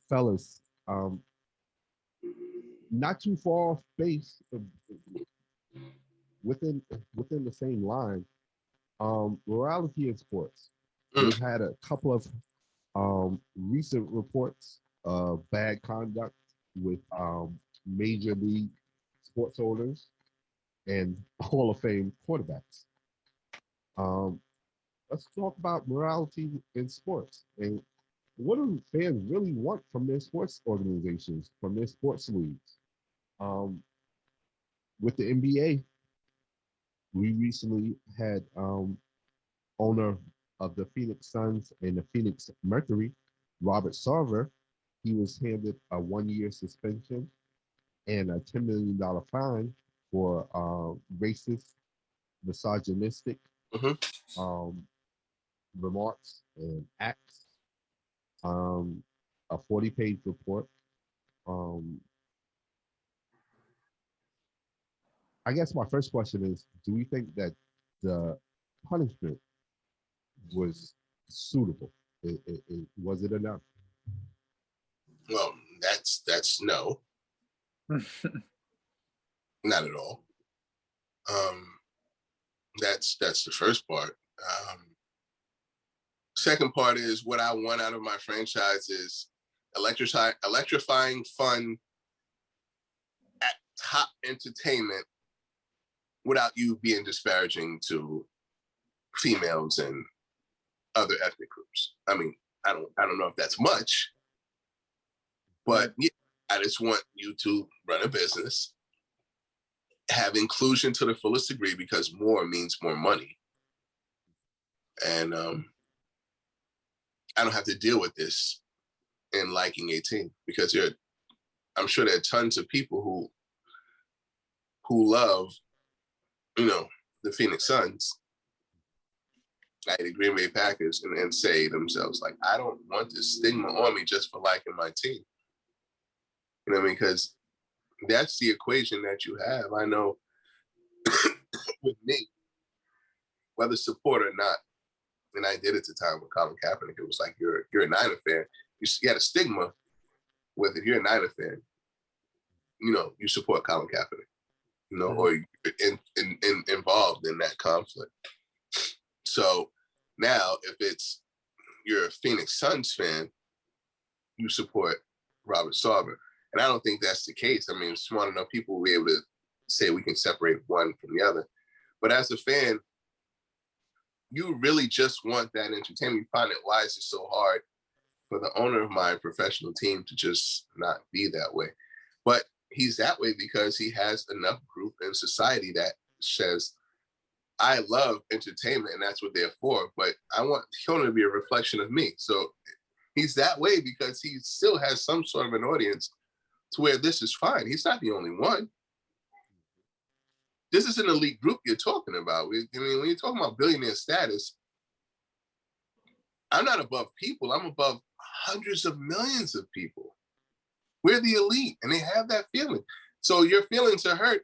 Fellas, not too far off base, within within the same line. Morality in sports. Mm, We've had a couple of recent reports of bad conduct with major league sports owners and Hall of Fame quarterbacks. Um, let's talk about morality in sports and what do fans really want from their sports organizations, from their sports leagues. Um, with the NBA, we recently had owner of the Phoenix Suns and the Phoenix Mercury, Robert Sarver. He was handed a 1 year suspension and a $10 million fine for racist, misogynistic hmm um, remarks and acts. Um, a 40-page report. Um, I guess my first question is: do we think that the punishment was suitable? Was it enough? Well, that's no, not at all. Um, that's the first part. Second part is what I want out of my franchise is electrifying fun at top entertainment without you being disparaging to females and other ethnic groups. I mean, I don't know if that's much, but yeah, I just want you to run a business, have inclusion to the fullest degree because more means more money, and I don't have to deal with this in liking 18 because I'm sure there are tons of people who love, you know, the Phoenix Suns, like the Green Bay Packers, and say themselves like, I don't want this stigma on me just for liking my team. You know what I mean? Because that's the equation that you have. I know with me, whether support or not, and I did at the time with Colin Kaepernick, it was like you're a Niner fan. You had a stigma with if you're a Niner fan, you support Colin Kaepernick, or you're involved in that conflict. So now, if you're a Phoenix Suns fan, you support Robert Sarver. And I don't think that's the case. I mean, smart enough people will be able to say we can separate one from the other. But as a fan, you really just want that entertainment. You find it why is it so hard for the owner of my professional team to just not be that way. But he's that way because he has enough group in society that says, I love entertainment and that's what they're for, but I want Keona to be a reflection of me. So he's that way because he still has some sort of an audience to where this is fine. He's not the only one. This is an elite group you're talking about. I mean, when you're talking about billionaire status, I'm not above people. I'm above hundreds of millions of people. We're the elite, and they have that feeling. So your feelings are hurt.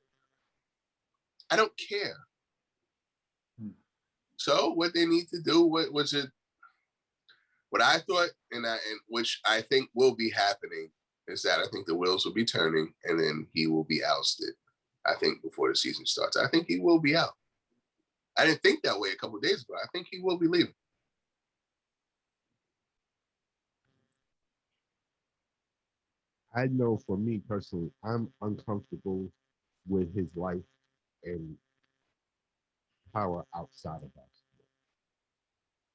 I don't care. So what they need to do, what I thought, and which I think will be happening, is that I think the wheels will be turning, and then he will be ousted. I think before the season starts, I think he will be out. I didn't think that way a couple of days ago. I think he will be leaving. I know for me personally, I'm uncomfortable with his life and power outside of basketball.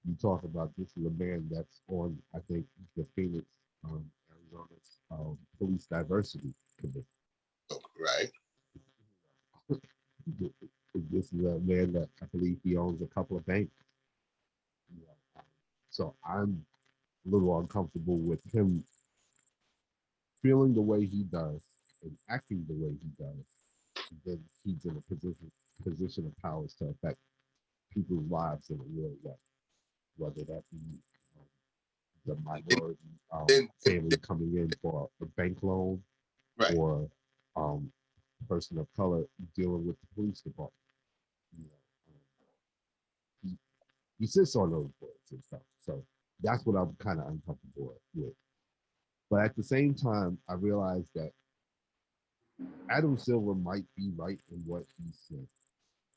You talk about this is a man that's on, I think, the Phoenix, Arizona's police diversity committee. Oh, right. This is a man that I believe he owns a couple of banks. You know, so I'm a little uncomfortable with him feeling the way he does and acting the way he does. Then he's in a position of power to affect people's lives in a real way, whether that be um, the And, minority and family coming in for a bank loan right. or person of color dealing with the police department. You know, he, he sits on those boards and stuff. So that's what I'm kind of uncomfortable with. But at the same time, I realized that Adam Silver might be right in what he said,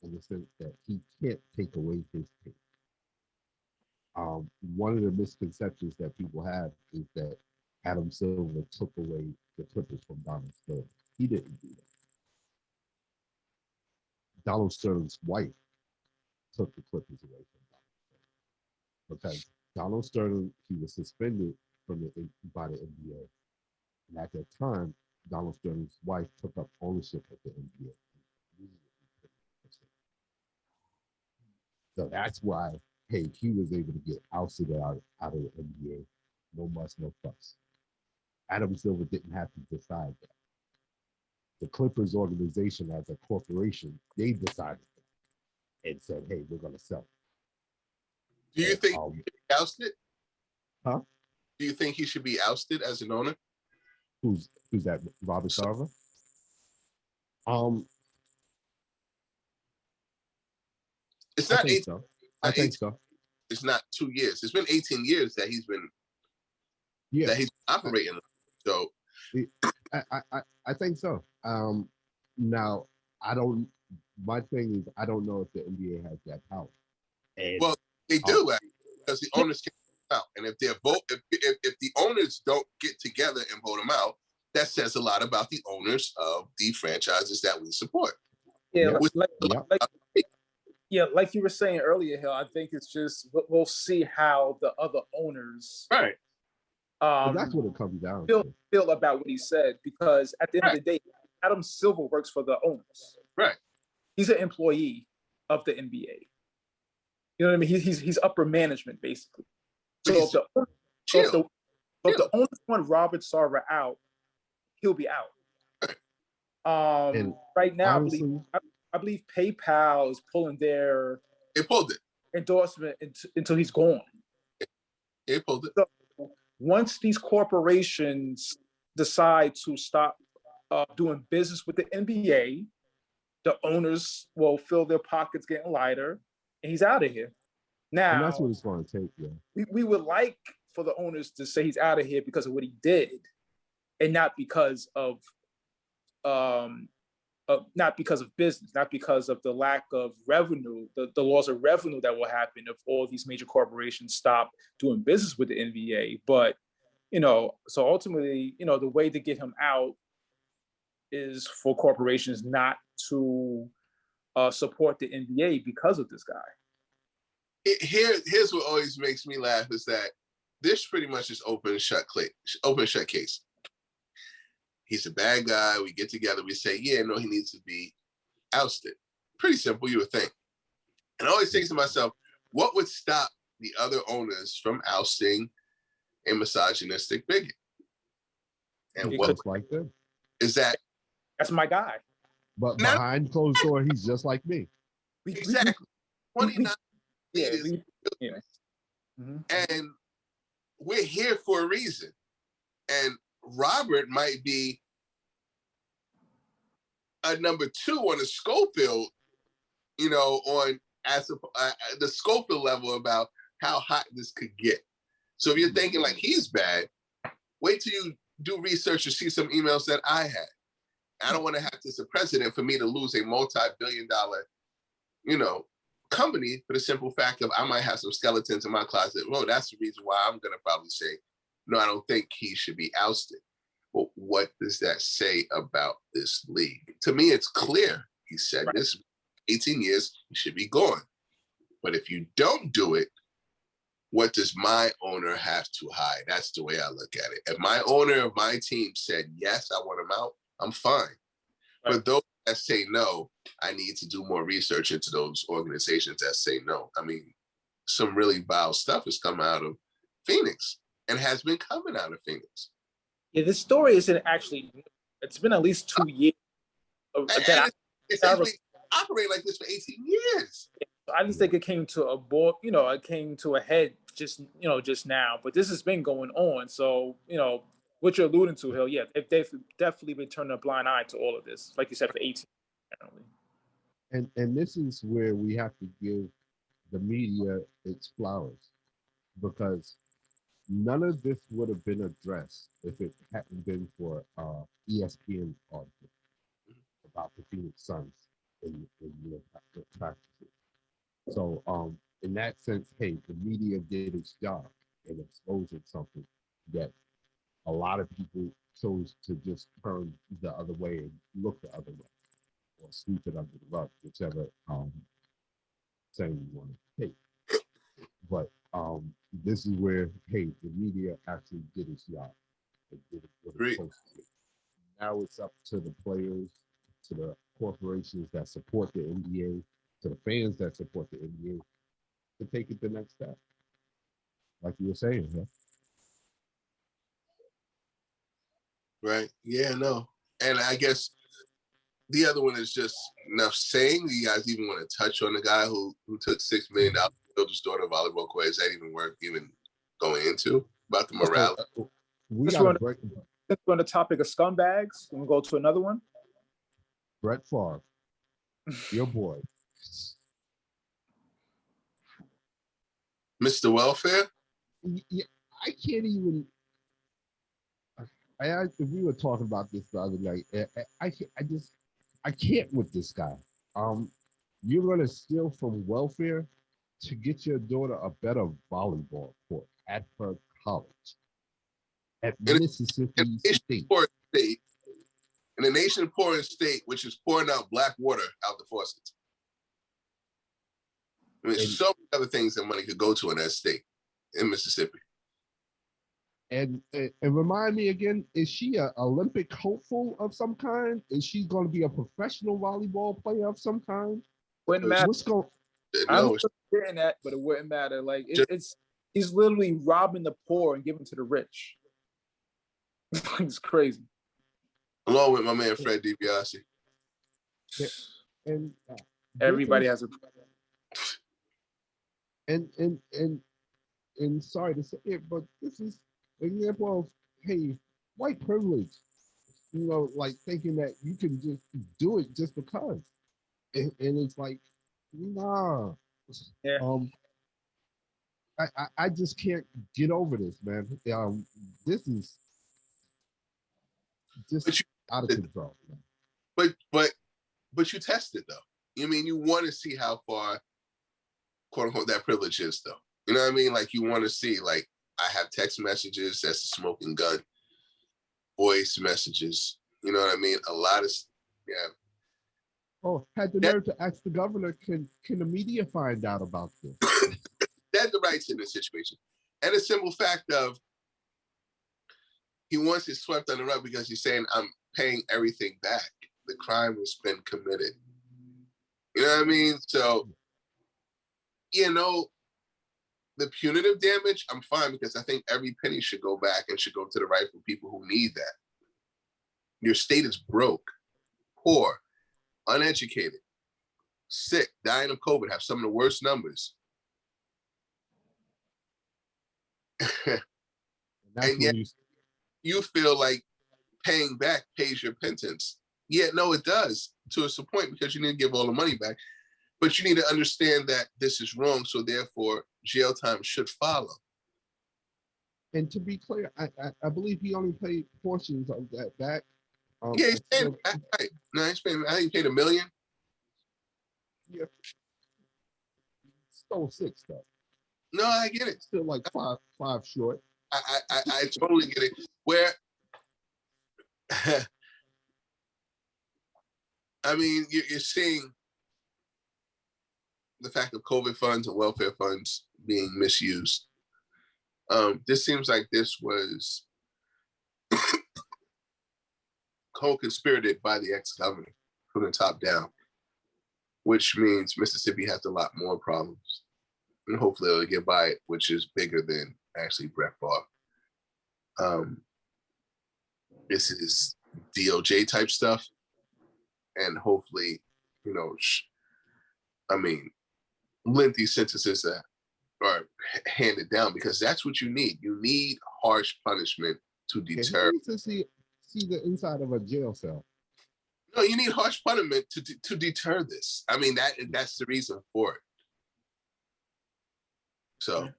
in the sense that he can't take away his take. One of the misconceptions that people have is that Adam Silver took away the Clippers from Donald Sterling. He didn't do that. Donald Sterling's wife took the Clippers away from Donald Sterling because Donald Sterling, he was suspended from by the NBA, and at that time, Donald Sterling's wife took up ownership of the NBA. So that's why, hey, he was able to get ousted out of the NBA. No muss, no fuss. Adam Silver didn't have to decide that. The Clippers organization as a corporation, they decided that and said, hey, we're going to sell. Do you think he should be ousted? Huh? Do you think he should be ousted as an owner? Who's that? Robert Sarver? It's not 18. So. I think so. It's not 2 years. It's been 18 years that he's been that he's operating. So I think so. Now I don't. My thing is I don't know if the NBA has that power. And, well, they do because the owners can't vote out, and if the owners don't get together and vote them out, that says a lot about the owners of the franchises that we support. Yeah, like you were saying earlier, Hill. I think it's just we'll see how the other owners, right? That's what it comes down to. Feel about what he said, because at the end of the day, Adam Silver works for the owners. Right. He's an employee of the NBA. You know what I mean? He's upper management basically. So if the owners want Robert Sarver out, he'll be out. Right now, honestly, I believe PayPal is pulling their endorsement until he's gone. They pulled it. So once these corporations decide to stop doing business with the NBA, the owners will feel their pockets getting lighter, and he's out of here. Now, and that's what it's going to take. Yeah, we would like for the owners to say he's out of here because of what he did, and not because of business, not because of the lack of revenue, the loss of revenue that will happen if all these major corporations stop doing business with the NBA. But, so ultimately, the way to get him out is for corporations not to support the NBA because of this guy. Here's what always makes me laugh is that this pretty much is open shut case. He's a bad guy. We get together. We say, yeah, no, he needs to be ousted. Pretty simple, you would think. And I always think to myself, what would stop the other owners from ousting a misogynistic bigot? And what like them is that? That's my guy. But behind closed door, he's just like me. Exactly. 29 years. And we're here for a reason. And Robert might be a number 2 on the Schofield, on the Schofield level about how hot this could get. So if you're thinking like he's bad, wait till you do research and see some emails that I had. I don't want to have this as president for me to lose a multi-billion-dollar, company for the simple fact of I might have some skeletons in my closet. Well, that's the reason why I'm going to probably say, no, I don't think he should be ousted. But what does that say about this league? To me, it's clear. He said this 18 years, he should be gone. But if you don't do it, what does my owner have to hide? That's the way I look at it. If my owner of my team said, yes, I want him out, I'm fine. Right. But those that say no, I need to do more research into those organizations that say no. I mean, some really vile stuff has come out of Phoenix and has been coming out of Phoenix. Yeah, this story isn't actually, it's been at least 2 years. It's actually operating like this for 18 years. I just think it came to a head just now, but this has been going on. So, what you're alluding to, Hill, yeah, they've definitely been turning a blind eye to all of this, like you said, for 18 years. And this is where we have to give the media its flowers, because none of this would have been addressed if it hadn't been for ESPN article about the Phoenix Suns in the practices. So in that sense, hey, the media did its job in exposing something that a lot of people chose to just turn the other way and look the other way or sweep it under the rug, whichever saying you want to take. But this is where, hey, the media actually did its job. It did it what it's supposed to do. Now it's up to the players, to the corporations that support the NBA, to the fans that support the NBA to take it the next step. Like you were saying, huh? Right. Yeah, no. And I guess the other one is just enough saying. Do you guys even want to touch on the guy who took $6 million to build his daughter a volleyball court? Is that even worth even going into about the morality? We got to break. Since we're on the topic of scumbags, we'll go to another one. Brett Favre, your boy. Mr. Welfare? Yeah, I can't even. We were talking about this the other night. I can't with this guy. You're gonna steal from welfare to get your daughter a better volleyball court at her college at Mississippi State. In a nation poor in state, which is pouring out black water out the faucets. I mean, so many other things that money could go to in that state, in Mississippi. And remind me again, is she an Olympic hopeful of some kind? Is she going to be a professional volleyball player of some kind? Wouldn't matter. What's going? I'm getting that, but it wouldn't matter. Like he's literally robbing the poor and giving to the rich. It's crazy. Along with my man Fred DiBiase. And everybody has a. And sorry to say it, but this is an example of, hey, white privilege. You know, like thinking that you can just do it just because, and it's like, nah. Yeah. I just can't get over this, man. This is just out of control. Man. But you test it though. I mean, you want to see how far, quote unquote, that privilege is though. You know what I mean? Like you want to see, like, I have text messages, that's a smoking gun, voice messages, you know what I mean? A lot of, yeah. Oh, had the nerve to ask the governor, can the media find out about this? That's the rights in this situation. And a simple fact of, he wants it swept under the rug because he's saying, I'm paying everything back. The crime has been committed. You know what I mean? So, you know, the punitive damage, I'm fine because I think every penny should go back and should go to the rightful people who need that. Your state is broke, poor, uneducated, sick, dying of COVID, have some of the worst numbers. And yet you feel like paying back pays your penance. Yeah, no, it does to a point because you need to give all the money back. But you need to understand that this is wrong, so therefore jail time should follow. And to be clear, I believe he only paid portions of that back. Yeah, he's paying back, right. No, he's paying, I think he paid $1 million. Yeah. Stole 6 though. No, I get it. Still like five short. I totally get it. Where I mean, you're seeing the fact of COVID funds and welfare funds being misused. This seems like this was co-conspirated by the ex-governor from the top down, which means Mississippi has a lot more problems. And hopefully they'll get by it, which is bigger than actually Brett Favre. This is DOJ type stuff. And hopefully, you know, I mean, lengthy sentences that are handed down because that's what you need. You need harsh punishment to deter. You need to see the inside of a jail cell. No, you need harsh punishment to deter this. I mean, that's the reason for it. So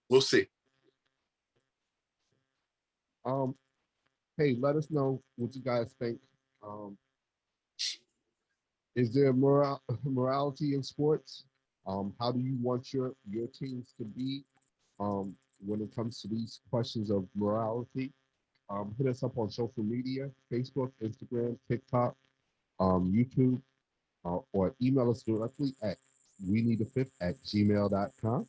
we'll see. Um, hey, let us know what you guys think. Um, is there morality in sports? How do you want your teams to be when it comes to these questions of morality? Hit us up on social media: Facebook, Instagram, TikTok, YouTube, or email us directly at WeNeeda5th@gmail.com.